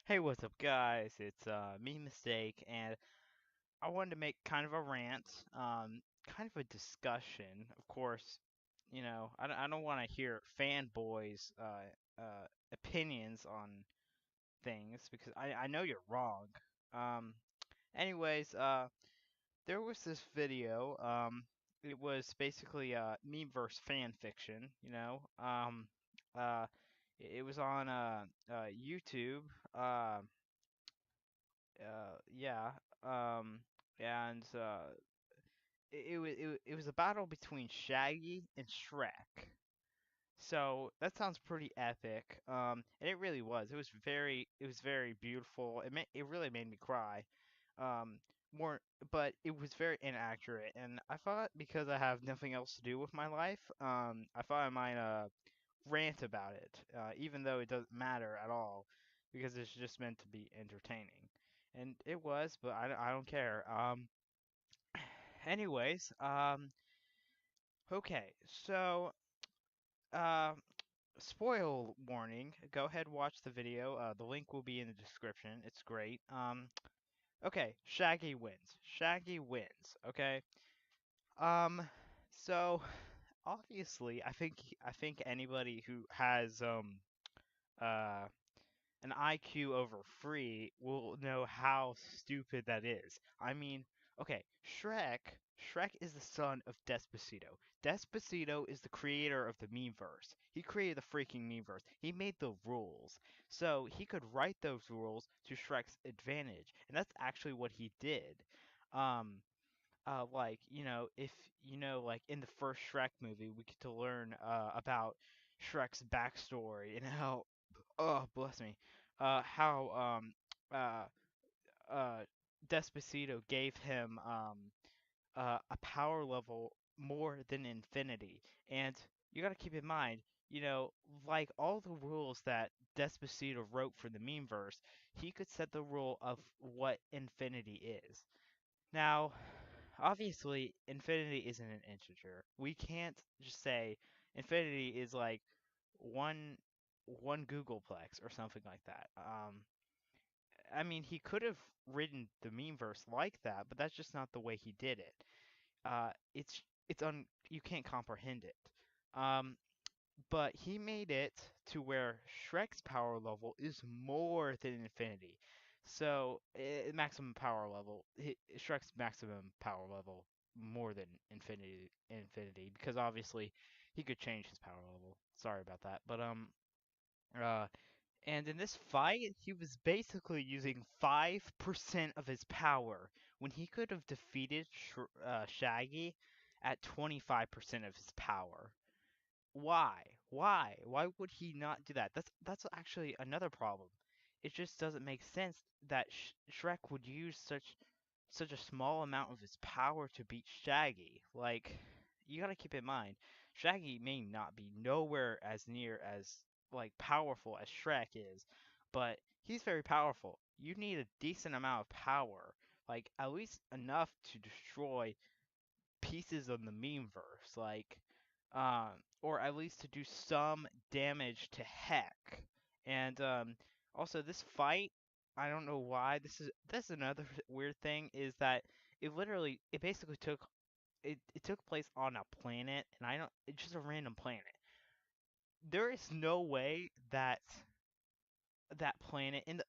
Hey, what's up, guys? It's me, Mistake, and I wanted to make kind of a rant, kind of a discussion. Of course, I don't want to hear fanboys' opinions on things because I know you're wrong. Um, anyways, there was this video. It was basically meme verse fan fiction. Uh, it was on YouTube. Uh, yeah. Um, and it was a battle between Shaggy and Shrek. So that sounds pretty epic. And it really was. It was very beautiful. It really made me cry. Um, more, but it was very inaccurate. And I thought because I have nothing else to do with my life, I thought I might rant about it, even though it doesn't matter at all, because it's just meant to be entertaining. And it was, but I don't care. Anyways, okay, so, uh, spoil warning. Go ahead, watch the video. The link will be in the description. It's great. Okay, Shaggy wins. Shaggy wins. Okay. Um, so obviously, I think anybody who has uh an IQ over free will know how stupid that is. I mean, okay, Shrek is the son of Despacito. Despacito is the creator of the memeverse. He created the freaking memeverse. He made the rules. So he could write those rules to Shrek's advantage. And that's actually what he did. Um, like, if like in the first Shrek movie, we get to learn about Shrek's backstory and how, oh, bless me, how uh uh Despacito gave him a power level more than infinity. And you got to keep in mind, like all the rules that Despacito wrote for the memeverse, he could set the rule of what infinity is. Now, obviously, infinity isn't an integer. We can't just say infinity is like one one googolplex or something like that. I mean, he could have written the memeverse like that, but that's just not the way he did it. It's you can't comprehend it. Um, but he made it to where Shrek's power level is more than infinity. So, maximum power level, Shrek's maximum power level more than infinity, because obviously he could change his power level. Sorry about that, but uh, and in this fight, he was basically using 5% of his power when he could have defeated Shaggy at 25% of his power. Why? Why would he not do that? That's actually another problem. It just doesn't make sense that Shrek would use such a small amount of his power to beat Shaggy. Like, you gotta keep in mind, Shaggy may not be nowhere as near as like powerful as Shrek is, but he's very powerful. You need a decent amount of power, like at least enough to destroy pieces of the memeverse, like, or at least to do some damage to Heck. And also this fight, I don't know why. This is another weird thing is that it basically it took place on a planet, and I don't it's just a random planet. There is no way that that planet and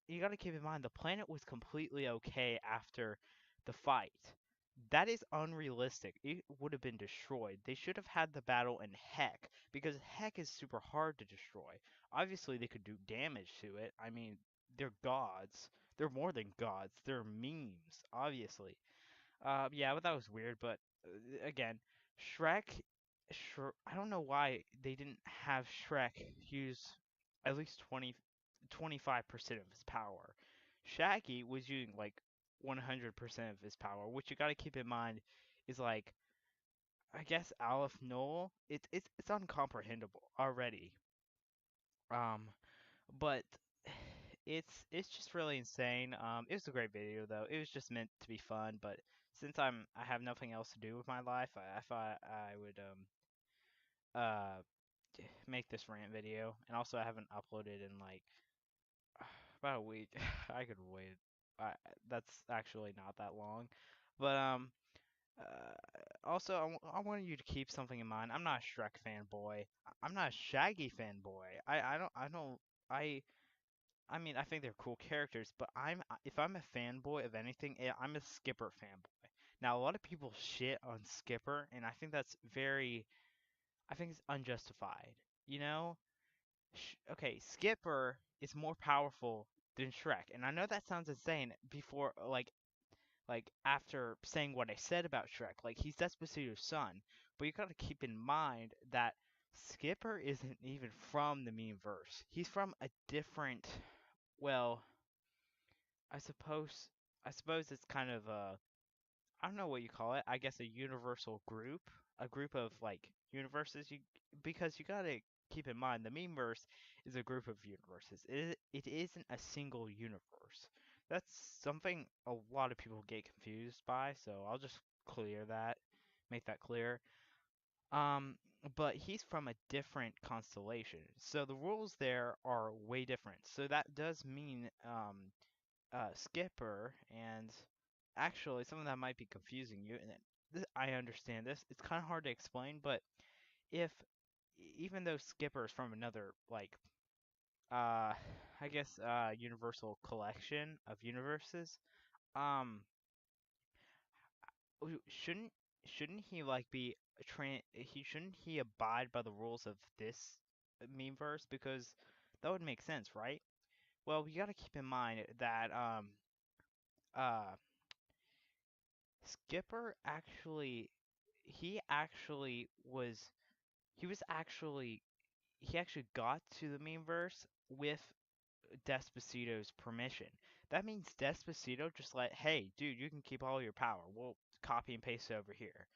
you got to keep in mind the planet was completely okay after the fight. That is unrealistic. It would have been destroyed. They should have had the battle in Heck because Heck is super hard to destroy. Obviously, they could do damage to it. I mean, they're gods. They're more than gods. They're memes, obviously. Yeah, but that was weird. But again, Shrek, I don't know why they didn't have Shrek use at least 25% of his power. Shaggy was using like 100% of his power, which you got to keep in mind is like, I guess Aleph Null. It's uncomprehendable already. Um, but it's just really insane. It was a great video though. It was just meant to be fun, but since I have nothing else to do with my life, I thought I would uh make this rant video, and also I haven't uploaded in like About a week. I could wait. I, that's actually not that long. But also I wanted you to keep something in mind. I'm not a Shrek fanboy. I'm not a Shaggy fanboy. I I mean, I think they're cool characters, but if I'm a fanboy of anything, I'm a Skipper fanboy. Now, a lot of people shit on Skipper, and I think it's unjustified. You know, okay, Skipper is more powerful than Shrek, and I know that sounds insane. Before, like after saying what I said about Shrek, like he's Despacito's son, but you gotta keep in mind that Skipper isn't even from the meme verse. He's from a different, well, I suppose I suppose it's kind of a I don't know what you call it. I guess a universal group, a group of like universes. Because you gotta keep in mind the memeverse is a group of universes. It isn't a single universe. That's something a lot of people get confused by. So I'll just make that clear. Um, but he's from a different constellation, so the rules there are way different. So that does mean Skipper, and actually some of that might be confusing you, and I understand this. It's kind of hard to explain, but if even though Skipper is from another uh I guess universal collection of universes, um shouldn't he like be shouldn't he abide by the rules of this meme verse, because that would make sense, right? Well, you got to keep in mind that uh Skipper actually, he actually was, he was actually, he actually got to the meme verse with Despacito's permission. That means Despacito just hey, dude, you can keep all your power. We'll copy and paste it over here.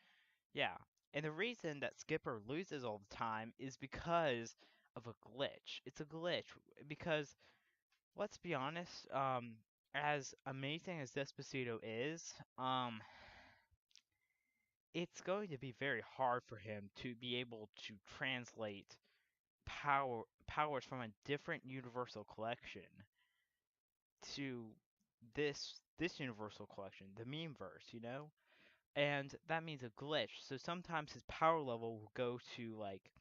Yeah. And the reason that Skipper loses all the time is because of a glitch. It's a glitch because, let's be honest, as amazing as Despacito is, it's going to be very hard for him to be able to translate powers from a different universal collection to this universal collection, the memeverse, you know? And that means a glitch. So sometimes his power level will go to like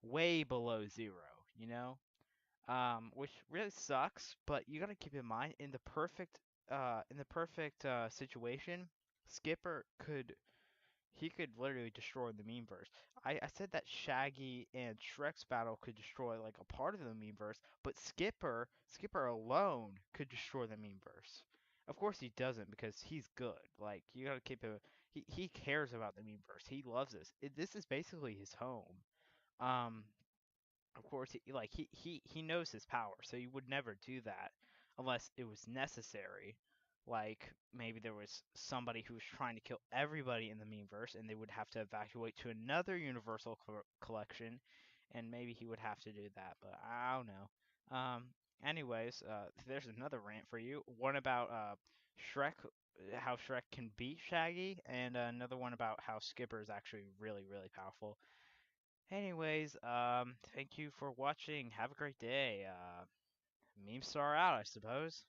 way below zero, you know? Which really sucks, but you gotta keep in mind in the perfect situation, Skipper could he could literally destroy the memeverse. I said that Shaggy and Shrek's battle could destroy like a part of the memeverse, but Skipper alone could destroy the memeverse. Of course he doesn't, because he's good. Like you gotta keep it. He cares about the memeverse. He loves this. This is basically his home. Um, of course, he knows his power, so he would never do that unless it was necessary. Like maybe there was somebody who was trying to kill everybody in the memeverse, and they would have to evacuate to another universal collection, and maybe he would have to do that. But I don't know. Anyways, there's another rant for you. One about Shrek, how Shrek can beat Shaggy, and another one about how Skipper is actually really, really powerful. Anyways, thank you for watching. Have a great day. Meme star out, I suppose.